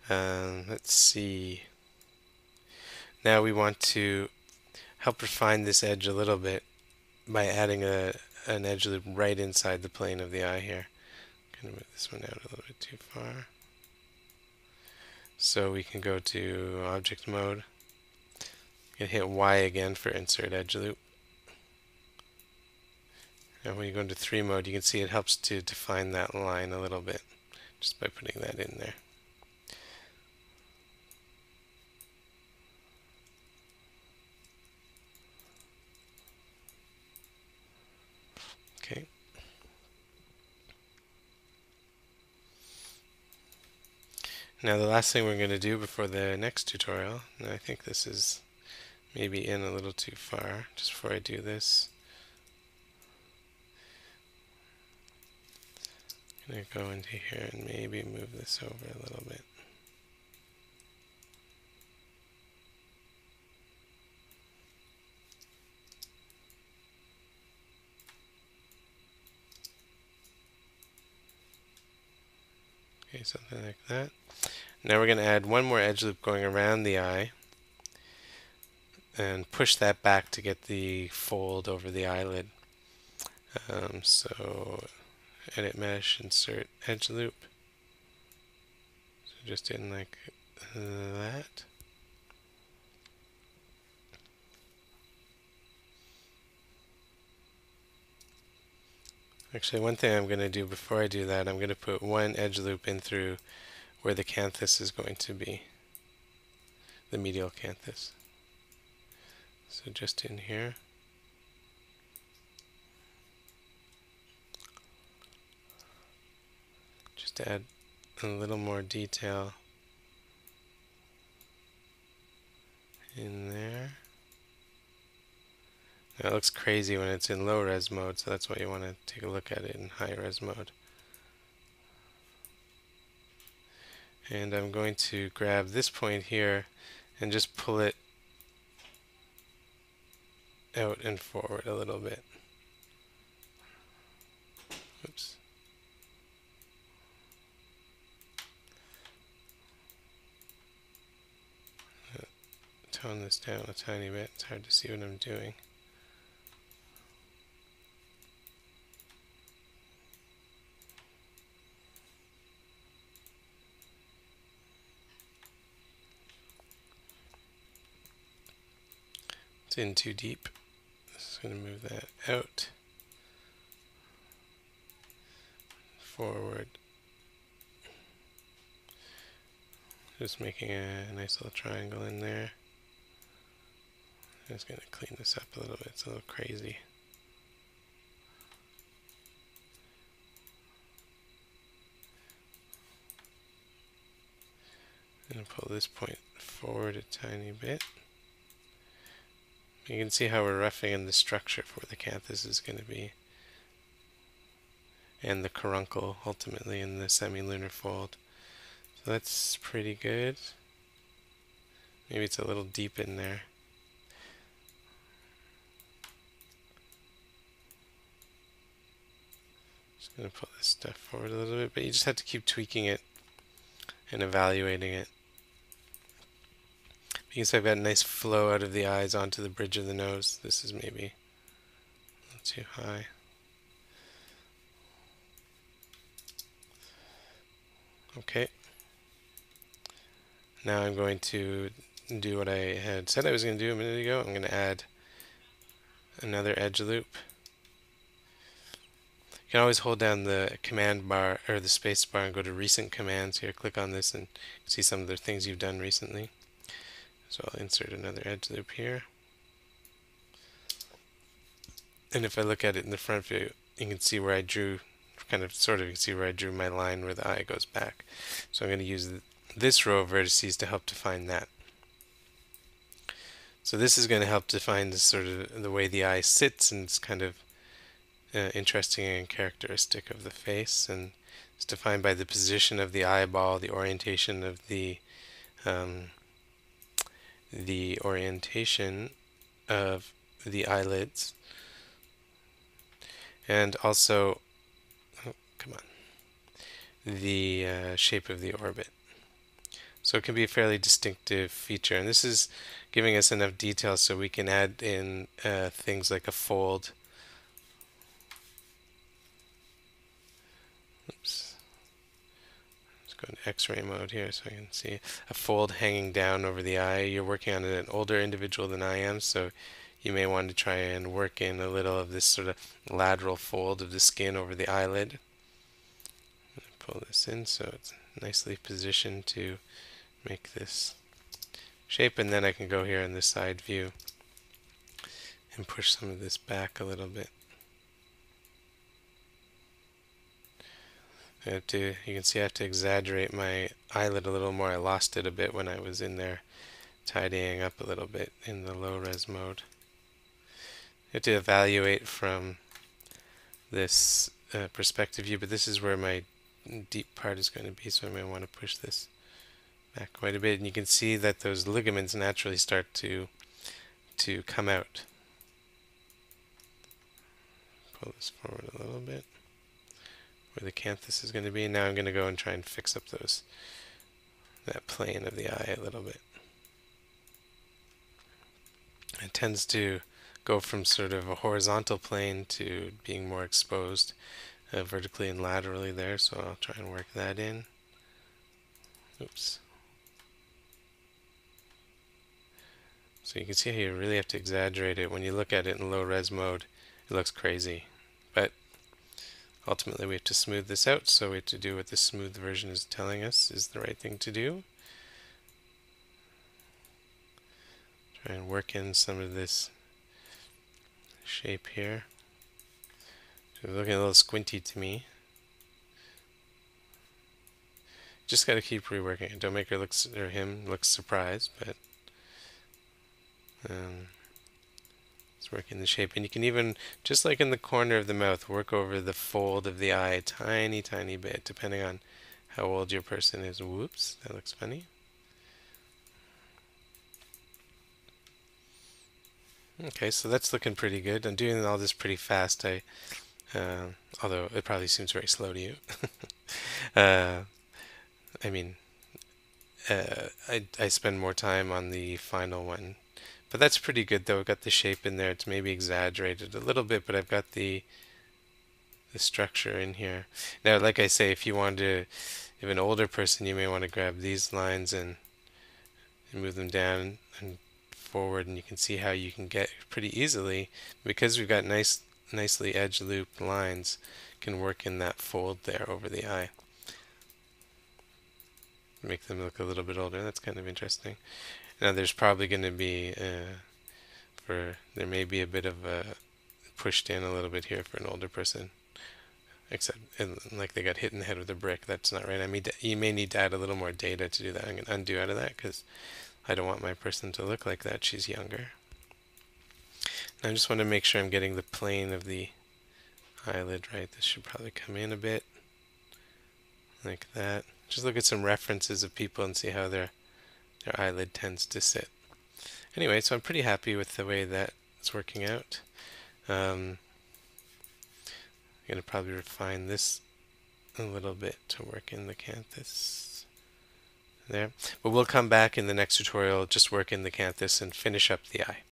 Let's see. Now we want to help refine this edge a little bit by adding an edge loop right inside the plane of the eye here. I'm going to move this one out a little bit too far. So we can go to object mode and hit Y again for insert edge loop. And when you go into 3 mode, you can see it helps to define that line a little bit just by putting that in there. Okay. Now the last thing we're going to do before the next tutorial, and I think this is maybe in a little too far, just before I do this, I'm going to go into here and maybe move this over a little bit. Okay, something like that. Now we're going to add one more edge loop going around the eye and push that back to get the fold over the eyelid. So edit mesh, insert edge loop. So just in like that. Actually, one thing I'm going to do before I do that, I'm going to put one edge loop in through where the canthus is going to be, the medial canthus. So just in here. Just to add a little more detail in there. Now it looks crazy when it's in low res mode, so that's why you want to take a look at it in high res mode. And I'm going to grab this point here and just pull it out and forward a little bit. Oops. Tone this down a tiny bit. It's hard to see what I'm doing. It's in too deep. Just going to move that out, forward. Just making a nice little triangle in there. I'm just going to clean this up a little bit. It's a little crazy. I'm going to pull this point forward a tiny bit. You can see how we're roughing in the structure for where the canthus is going to be. And the caruncle, ultimately, in the semilunar fold. So that's pretty good. Maybe it's a little deep in there. Just going to pull this stuff forward a little bit, but you just have to keep tweaking it and evaluating it. You can see I've got a nice flow out of the eyes onto the bridge of the nose. This is maybe a little too high. Okay. Now I'm going to do what I had said I was going to do a minute ago. I'm going to add another edge loop. You can always hold down the command bar or the space bar and go to recent commands here. Click on this and see some of the things you've done recently. So I'll insert another edge loop here. And if I look at it in the front view, you can see where I drew, you can see where I drew my line where the eye goes back. So I'm going to use this row of vertices to help define that. So this is going to help define the sort of the way the eye sits, and it's kind of interesting and characteristic of the face, and it's defined by the position of the eyeball, the orientation of the eyelids, and also, oh, come on, the shape of the orbit. So it can be a fairly distinctive feature, and this is giving us enough detail so we can add in things like a fold. Oops. Let's go into X-ray mode here so I can see a fold hanging down over the eye. You're working on an older individual than I am, so you may want to try and work in a little of this sort of lateral fold of the skin over the eyelid. Pull this in so it's nicely positioned to make this shape, and then I can go here in the side view and push some of this back a little bit. You can see I have to exaggerate my eyelid a little more. I lost it a bit when I was in there tidying up a little bit in the low res mode. You have to evaluate from this perspective view, but this is where my deep part is going to be, so I may want to push this back quite a bit, and you can see that those ligaments naturally start to come out. Pull this forward a little bit where the canthus is going to be. Now I'm going to go and try and fix up that plane of the eye a little bit. It tends to go from sort of a horizontal plane to being more exposed vertically and laterally there, so I'll try and work that in. Oops. So you can see how you really have to exaggerate it. When you look at it in low res mode, it looks crazy. But ultimately we have to smooth this out, so we have to do what the smooth version is telling us is the right thing to do. Try and work in some of this shape here. It's looking a little squinty to me. Just got to keep reworking it. Don't make her or him look surprised, but it's working the shape. And you can even, just like in the corner of the mouth, work over the fold of the eye a tiny, tiny bit, depending on how old your person is. Whoops, that looks funny. Okay, so that's looking pretty good. I'm doing all this pretty fast. Although it probably seems very slow to you. I mean, I spend more time on the final one. But that's pretty good, though. I've got the shape in there. It's maybe exaggerated a little bit, but I've got the structure in here. Now, like I say, if an older person, you may want to grab these lines and move them down and forward, and you can see how you can get pretty easily, because we've got nicely edge looped lines, can work in that fold there over the eye. Make them look a little bit older. That's kind of interesting. Now there's probably going to be there may be a bit of a pushed in a little bit here for an older person, except like they got hit in the head with a brick. That's not right. I mean, you may need to add a little more data to do that. I'm going to undo out of that because I don't want my person to look like that. She's younger. Now I just want to make sure I'm getting the plane of the eyelid right. This should probably come in a bit like that. Just look at some references of people and see how their eyelid tends to sit. Anyway, so I'm pretty happy with the way that it's working out. I'm going to probably refine this a little bit to work in the canthus there. But we'll come back in the next tutorial, just work in the canthus and finish up the eye.